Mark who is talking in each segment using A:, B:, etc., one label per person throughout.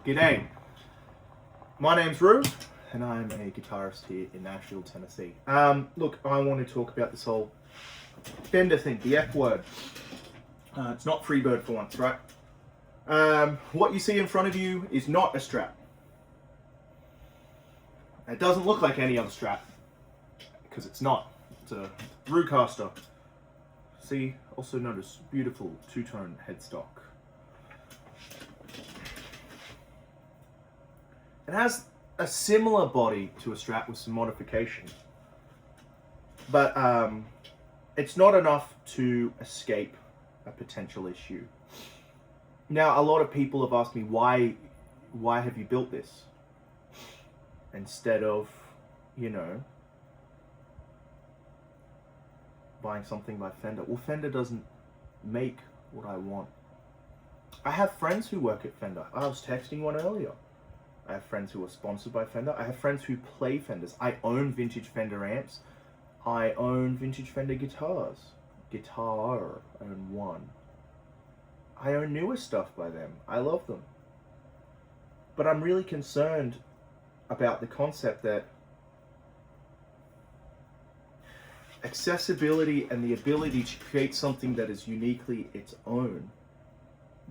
A: G'day, my name's Roo, and I'm a guitarist here in Nashville, Tennessee. Look, I want to talk about this whole Fender thing, the F word. It's not Freebird for once, right? What you see in front of you is not a Strat. It doesn't look like any other Strat, because it's not. It's a Roocaster. See, also notice beautiful two-tone headstock. It has a similar body to a Strat with some modifications, but it's not enough to escape a potential issue. Now, a lot of people have asked me, why have you built this? Instead of, buying something by Fender. Well, Fender doesn't make what I want. I have friends who work at Fender. I was texting one earlier. I have friends who are sponsored by Fender. I have friends who play Fenders. I own vintage Fender amps. I own vintage Fender guitars. I own one. I own newer stuff by them. I love them. But I'm really concerned about the concept that accessibility and the ability to create something that is uniquely its own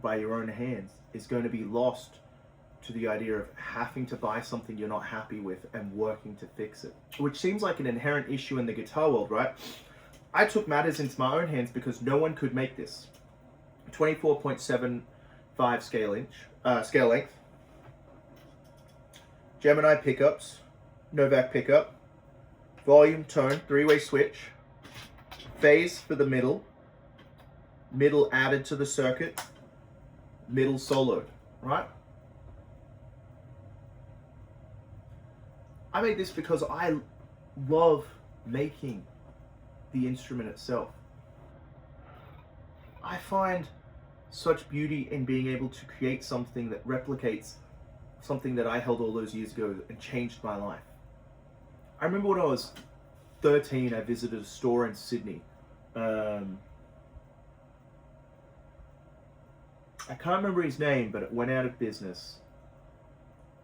A: by your own hands is going to be lost to the idea of having to buy something you're not happy with and working to fix it, which seems like an inherent issue in the guitar world, right? I took matters into my own hands because no one could make this. 24.75 scale length, Gemini pickups, Novak pickup, volume, tone, three-way switch, phase for the middle added to the circuit, middle soloed, right? I made this because I love making the instrument itself. I find such beauty in being able to create something that replicates something that I held all those years ago and changed my life. I remember when I was 13, I visited a store in Sydney. I can't remember his name, but it went out of business.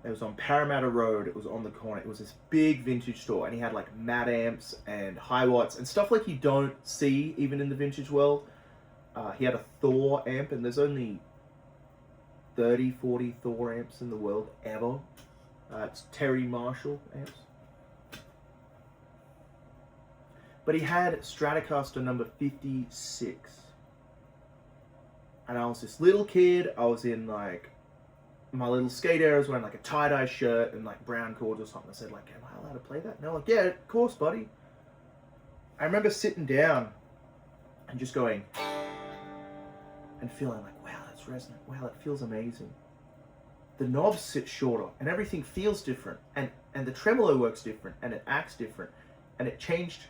A: It was on Parramatta Road. It was on the corner. It was this big vintage store, and he had like Mad amps and high watts and stuff like you don't see even in the vintage world. He had a Thor amp, and there's only 30, 40 Thor amps in the world ever. It's Terry Marshall amps. But he had Stratocaster number 56. And I was this little kid. I was in like my little skate era, I was wearing like a tie-dye shirt and like brown cords or something. I said like, am I allowed to play that? And they're like, yeah, of course, buddy. I remember sitting down and just going and feeling like, wow, that's resonant. Wow, that feels amazing. The knobs sit shorter and everything feels different. And the tremolo works different and it acts different. And it changed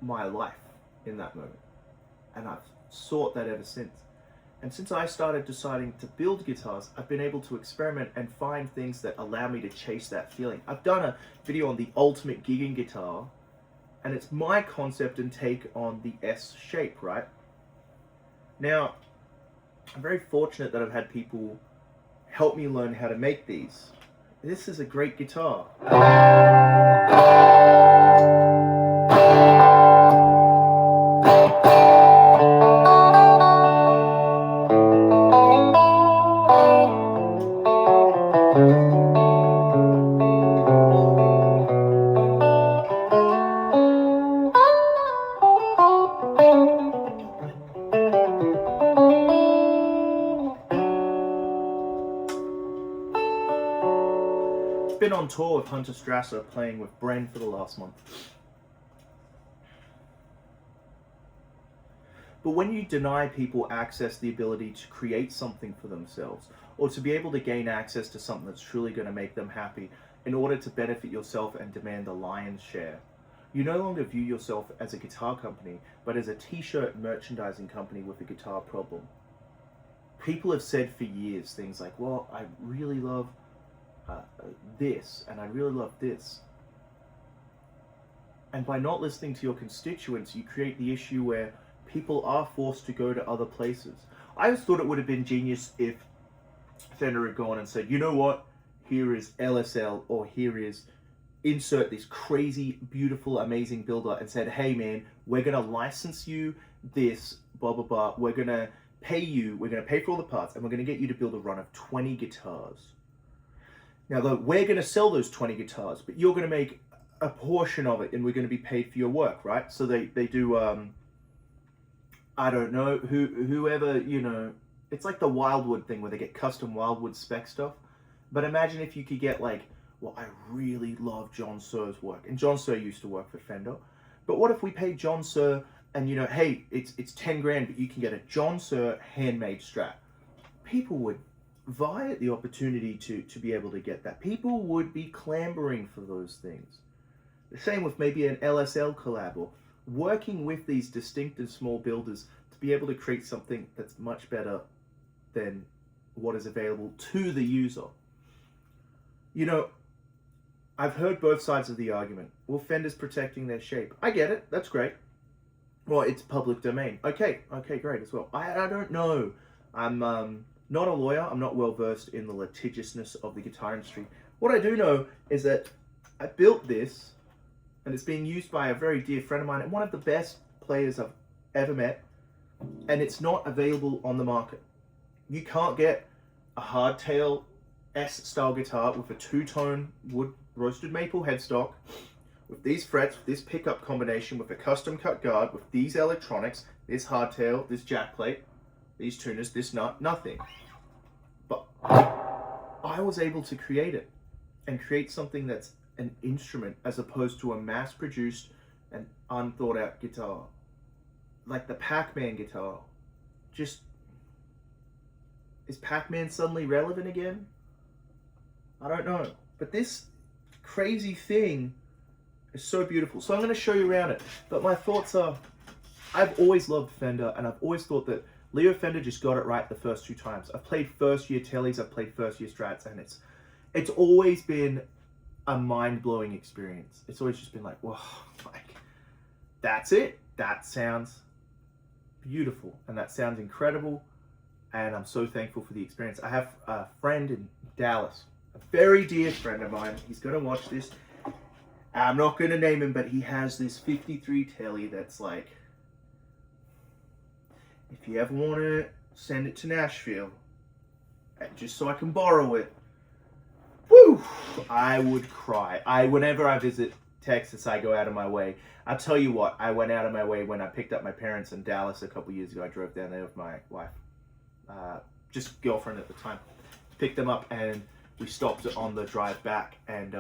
A: my life in that moment. And I've sought that ever since. And since I started deciding to build guitars, I've been able to experiment and find things that allow me to chase that feeling. I've done a video on the ultimate gigging guitar, and it's my concept and take on the S shape, right? Now, I'm very fortunate that I've had people help me learn how to make these. This is a great guitar. Been on tour with Hunter Strasser, playing with Bren for the last month. But when you deny people access the ability to create something for themselves, or to be able to gain access to something that's truly going to make them happy in order to benefit yourself and demand the lion's share, you no longer view yourself as a guitar company, but as a t-shirt merchandising company with a guitar problem. People have said for years things like, well, I really love this, and I really love this. And by not listening to your constituents, you create the issue where people are forced to go to other places. I always thought it would have been genius if Fender had gone and said, you know what, here is LSL, or here is insert this crazy, beautiful, amazing builder, and said, hey man, we're gonna license you this, blah, blah, blah. We're gonna pay you, we're gonna pay for all the parts, and we're gonna get you to build a run of 20 guitars. Now, though, we're gonna sell those 20 guitars, but you're gonna make a portion of it, and we're gonna be paid for your work, right? So they do, I don't know, whoever, you know, it's like the Wildwood thing where they get custom Wildwood spec stuff. But imagine if you could get like, well, I really love John Sir's work. And John Sir used to work for Fender. But what if we paid John Sir and, you know, hey, it's 10 grand, but you can get a John Sir handmade Strat. People would vie at the opportunity to be able to get that. People would be clamoring for those things. The same with maybe an LSL collab, or working with these distinct and small builders to be able to create something that's much better than what is available to the user. You know, I've heard both sides of the argument. Well, Fender's protecting their shape. I get it. That's great. Well, it's public domain. Okay, great as well. I don't know. I'm not a lawyer. I'm not well versed in the litigiousness of the guitar industry. What I do know is that I built this, and it's being used by a very dear friend of mine and one of the best players I've ever met, and it's not available on the market. You can't get a hardtail S-style guitar with a two-tone wood roasted maple headstock, with these frets, with this pickup combination, with a custom cut guard, with these electronics, this hardtail, this jack plate, these tuners, this nut, nothing. But I was able to create it, and create something that's an instrument as opposed to a mass-produced and unthought-out guitar. Like the Pac-Man guitar. Just, is Pac-Man suddenly relevant again? I don't know. But this crazy thing is so beautiful. So I'm going to show you around it. But my thoughts are, I've always loved Fender, and I've always thought that Leo Fender just got it right the first 2 times. I've played first-year Tellys, I've played first-year Strats, and it's always been a mind-blowing experience. It's always just been like, whoa, like, that's it. That sounds beautiful, and that sounds incredible, and I'm so thankful for the experience. I have a friend in Dallas, a very dear friend of mine. He's going to watch this. I'm not going to name him, but he has this 53 Telly that's like, if you ever want to send it to Nashville, just so I can borrow it, woo, I would cry. Whenever I visit Texas, I go out of my way. I'll tell you what, I went out of my way when I picked up my parents in Dallas a couple years ago. I drove down there with my wife, just girlfriend at the time. Picked them up, and we stopped on the drive back, and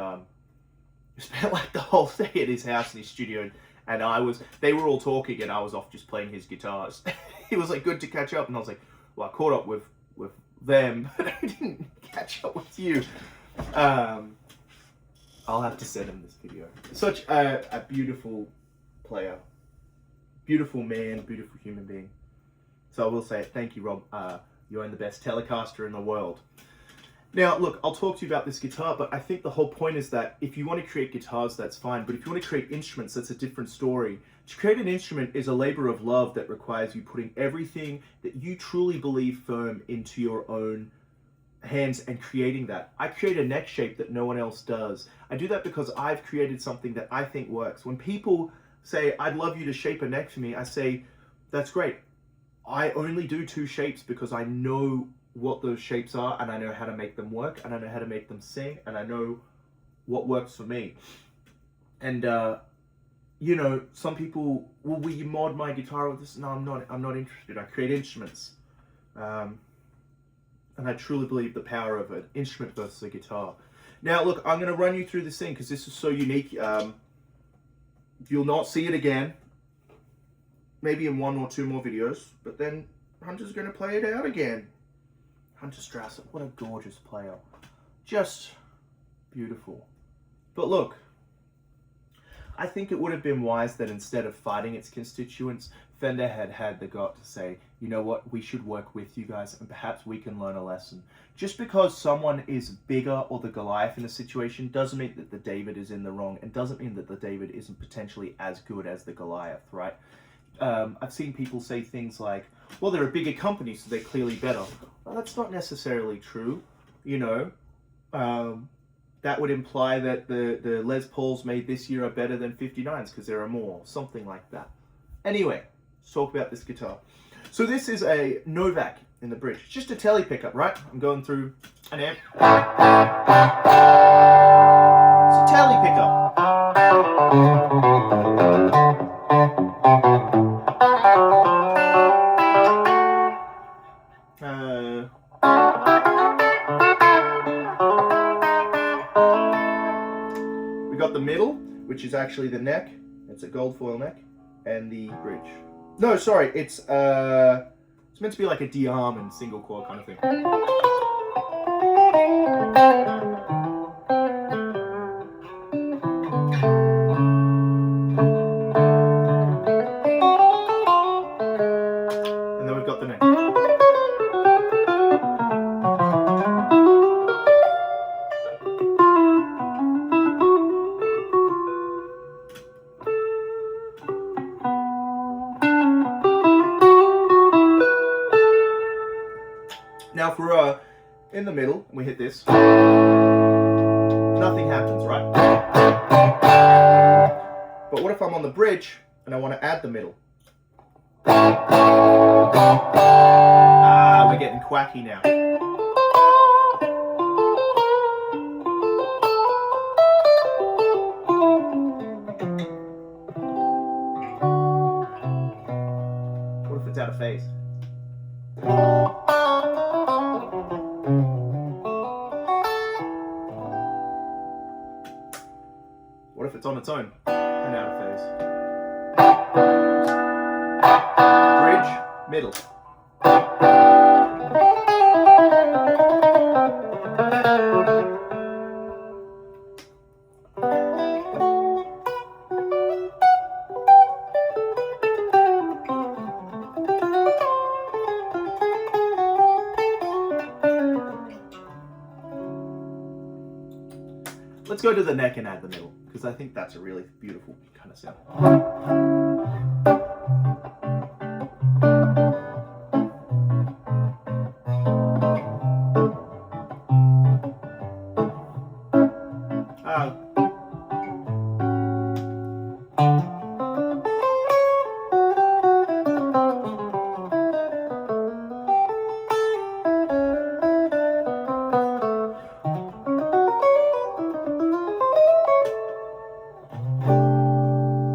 A: we spent like the whole day at his house in his studio. And they were all talking, and I was off just playing his guitars. He was like, good to catch up. And I was like, well, I caught up with them, but I didn't catch up with you. I'll have to send him this video. Such a beautiful player. Beautiful man, beautiful human being. So I will say, thank you, Rob. You own the best Telecaster in the world. Now, look, I'll talk to you about this guitar, but I think the whole point is that if you want to create guitars, that's fine. But if you want to create instruments, that's a different story. To create an instrument is a labor of love that requires you putting everything that you truly believe firm into your own hands and creating that. I create a neck shape that no one else does. I do that because I've created something that I think works. When people say, I'd love you to shape a neck for me, I say, that's great. I only do 2 shapes because I know what those shapes are, and I know how to make them work, and I know how to make them sing, and I know what works for me. And you know, some people, well, will you mod my guitar with this? No, I'm not interested. I create instruments, and I truly believe the power of an instrument versus a guitar. Now, look, I'm going to run you through this thing because this is so unique. You'll not see it again, maybe in 1 or 2 more videos, but then Hunter's going to play it out again. Hunter Strasser, what a gorgeous player. Just beautiful. But look, I think it would have been wise that instead of fighting its constituents, Fender had the gut to say, you know what, we should work with you guys and perhaps we can learn a lesson. Just because someone is bigger or the Goliath in a situation doesn't mean that the David is in the wrong, and doesn't mean that the David isn't potentially as good as the Goliath, right? I've seen people say things like, well, they're a bigger company, so they're clearly better. Well, that's not necessarily true, you know. That would imply that the Les Pauls made this year are better than 59s because there are more, something like that. Anyway, let's talk about this guitar. So this is a Novak in the bridge. It's just a telly pickup, right? I'm going through an amp. It's a telly pickup. We got the middle, which is actually the neck. It's a gold foil neck, and the bridge. No, sorry, it's meant to be like a D-arm single coil kind of thing. And then we've got the neck. Now if we're in the middle and we hit this, nothing happens, right? But what if I'm on the bridge and I want to add the middle? We're getting quacky now. What if it's out of phase? What if it's on its own and out of phase? Bridge, middle. Let's go to the neck and add the middle, because I think that's a really beautiful kind of sound.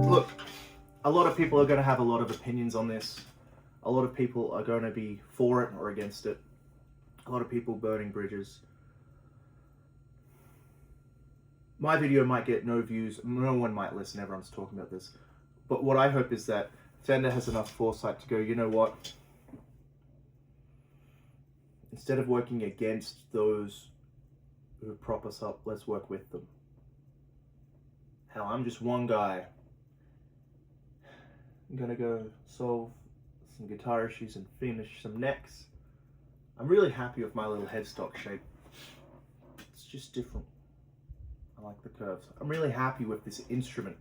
A: Look, a lot of people are going to have a lot of opinions on this. A lot of people are going to be for it or against it. A lot of people burning bridges. My video might get no views. No one might listen. Everyone's talking about this. But what I hope is that Fender has enough foresight to go, you know what? Instead of working against those who prop us up, let's work with them. Hell, I'm just one guy. I'm gonna go solve some guitar issues and finish some necks. I'm really happy with my little headstock shape. It's just different. I like the curves. I'm really happy with this instrument.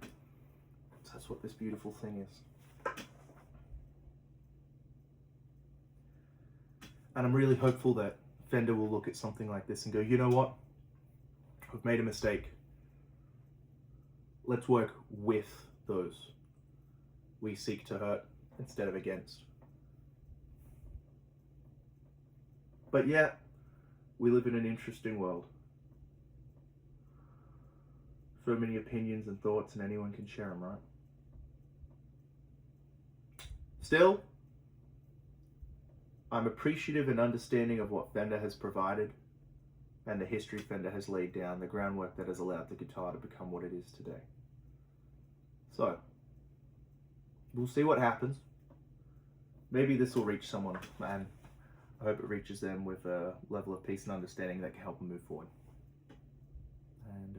A: That's what this beautiful thing is. And I'm really hopeful that Fender will look at something like this and go, you know what? We've made a mistake. Let's work with those we seek to hurt instead of against. But yeah, we live in an interesting world. So many opinions and thoughts, and anyone can share them, right? Still, I'm appreciative and understanding of what Fender has provided and the history Fender has laid down, the groundwork that has allowed the guitar to become what it is today. So, we'll see what happens. Maybe this will reach someone, and I hope it reaches them with a level of peace and understanding that can help them move forward. And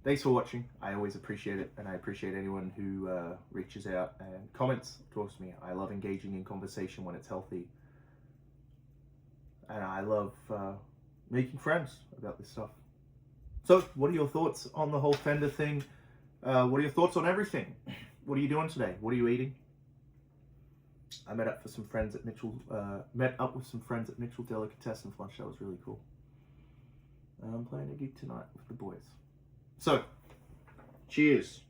A: thanks for watching. I always appreciate it, and I appreciate anyone who reaches out and comments, talks to me. I love engaging in conversation when it's healthy. And I love making friends about this stuff. So, what are your thoughts on the whole Fender thing? What are your thoughts on everything? What are you doing today? What are you eating? I met up with some friends at Mitchell Delicatessen for lunch. That was really cool. I'm playing a gig tonight with the boys. So, cheers.